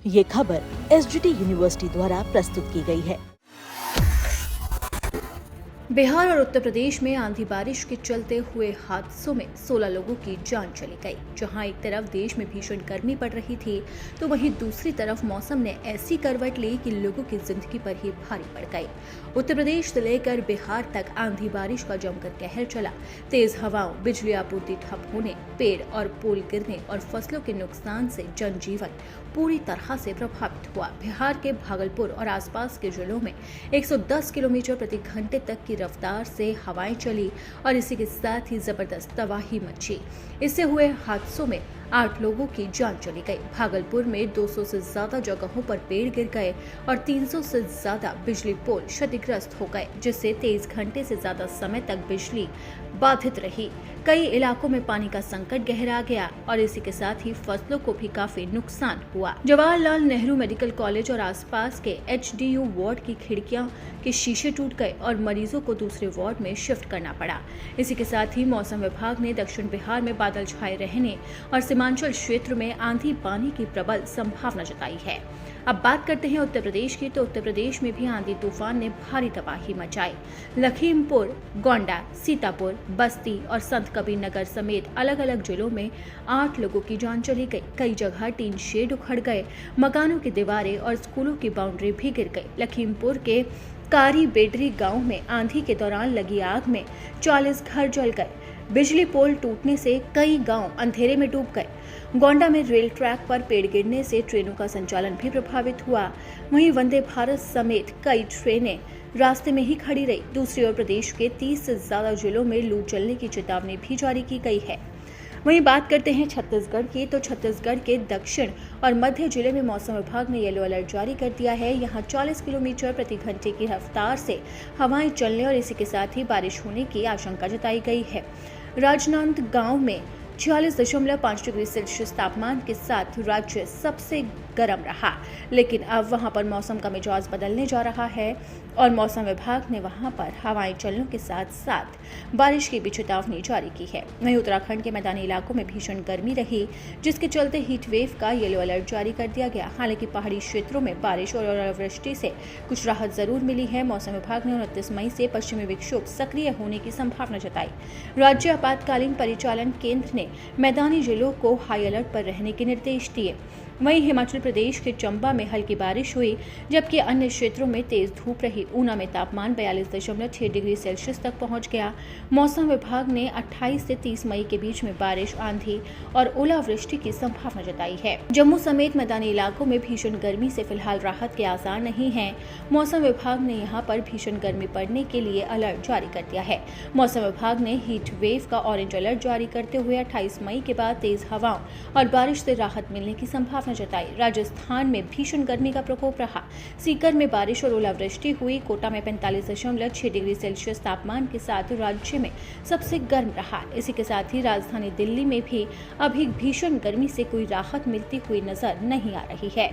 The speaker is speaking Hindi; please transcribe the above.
ये खबर एसजीटी यूनिवर्सिटी द्वारा प्रस्तुत की गई है। बिहार और उत्तर प्रदेश में आंधी बारिश के चलते हुए हादसों में 16 लोगों की जान चली गई। जहां एक तरफ देश में भीषण गर्मी पड़ रही थी, तो वहीं दूसरी तरफ मौसम ने ऐसी करवट ली कि लोगों की जिंदगी पर ही भारी पड़ गई। उत्तर प्रदेश से लेकर बिहार तक आंधी बारिश का जमकर कहर चला। तेज हवाओं, बिजली आपूर्ति ठप होने, पेड़ और पुल गिरने और फसलों के नुकसान से जनजीवन पूरी तरह से प्रभावित हुआ। बिहार के भागलपुर और आसपास के जिलों में 110 किलोमीटर प्रति घंटे तक की रफ्तार से हवाएं चली और इसी के साथ ही जबरदस्त तबाही मची। इससे हुए हादसों में 8 लोगों की जान चली गई। भागलपुर में 200 से ज्यादा जगहों पर पेड़ गिर गए और 300 से ज्यादा बिजली पोल क्षतिग्रस्त हो गए, जिससे 23 घंटे से ज्यादा समय तक बिजली बाधित रही। कई इलाकों में पानी का संकट गहरा गया और इसी के साथ ही फसलों को भी काफी नुकसान हुआ। जवाहरलाल नेहरू मेडिकल कॉलेज और आसपास के एचडीयू वार्ड की खिड़कियां के शीशे टूट गए और मरीजों को दूसरे वार्ड में शिफ्ट करना पड़ा। इसी के साथ ही मौसम विभाग ने दक्षिण बिहार में बादल छाए रहने और सीमांचल क्षेत्र में आंधी पानी की प्रबल संभावना जताई है। अब बात करते हैं उत्तर प्रदेश की, तो उत्तर प्रदेश में भी आंधी तूफान ने भारी तबाही मचाई। लखीमपुर, गोंडा, सीतापुर, बस्ती और संत कबीर नगर समेत अलग अलग जिलों में 8 लोगों की जान चली गई। कई जगह टीन शेड उखड़ गए, मकानों की दीवारें और स्कूलों की बाउंड्री भी गिर गई। लखीमपुर के कारी बेडरी गांव में आंधी के दौरान लगी आग में 40 घर जल गए। बिजली पोल टूटने से कई गांव अंधेरे में डूब गए। गोंडा में रेल ट्रैक पर पेड़ गिरने से ट्रेनों का संचालन भी प्रभावित हुआ। वहीं वंदे भारत समेत कई ट्रेनें रास्ते में ही खड़ी रही। दूसरी ओर प्रदेश के 30 से ज्यादा जिलों में लू चलने की चेतावनी भी जारी की गई है। वहीं बात करते हैं छत्तीसगढ़ की, तो छत्तीसगढ़ के दक्षिण और मध्य जिले में मौसम विभाग ने येलो अलर्ट जारी कर दिया है। यहां 40 किलोमीटर प्रति घंटे की रफ्तार से हवाएं चलने और इसी के साथ ही बारिश होने की आशंका जताई गई है। राजनांदगांव में 46.5 डिग्री सेल्सियस तापमान के साथ राज्य सबसे गर्म रहा, लेकिन अब वहां पर मौसम का मिजाज बदलने जा रहा है और मौसम विभाग ने वहां पर हवाएं चलने के साथ साथ बारिश की भी चेतावनी जारी की है। वहीं उत्तराखंड के मैदानी इलाकों में भीषण गर्मी रही, जिसके चलते हीट वेव का येलो अलर्ट जारी कर दिया गया। हालांकि पहाड़ी क्षेत्रों में बारिश और ओलावृष्टि से कुछ राहत जरूर मिली है। मौसम विभाग ने 29 मई से पश्चिमी विक्षोभ सक्रिय होने की संभावना जताई। राज्य आपातकालीन परिचालन केंद्र ने मैदानी जिलों को हाई अलर्ट पर रहने के निर्देश दिए। वहीं हिमाचल प्रदेश के चंबा में हल्की बारिश हुई, जबकि अन्य क्षेत्रों में तेज धूप रही। ऊना में तापमान 42.6 डिग्री सेल्सियस तक पहुंच गया। मौसम विभाग ने 28 से 30 मई के बीच में बारिश, आंधी और ओलावृष्टि की संभावना जताई है। जम्मू समेत मैदानी इलाकों में भीषण गर्मी से फिलहाल राहत के आसार नहीं है। मौसम विभाग ने यहां पर भीषण गर्मी पड़ने के लिए अलर्ट जारी कर दिया है। मौसम विभाग ने हीट वेव का ऑरेंज अलर्ट जारी करते हुए 28 मई के बाद तेज हवाओं और बारिश से राहत मिलने की संभावना जताई। राजस्थान में भीषण गर्मी का प्रकोप रहा। सीकर में बारिश और ओलावृष्टि हुई। कोटा में 45.6 डिग्री सेल्सियस तापमान के साथ राज्य में सबसे गर्म रहा। इसी के साथ ही राजधानी दिल्ली में भी अभी भीषण गर्मी से कोई राहत मिलती हुई नजर नहीं आ रही है।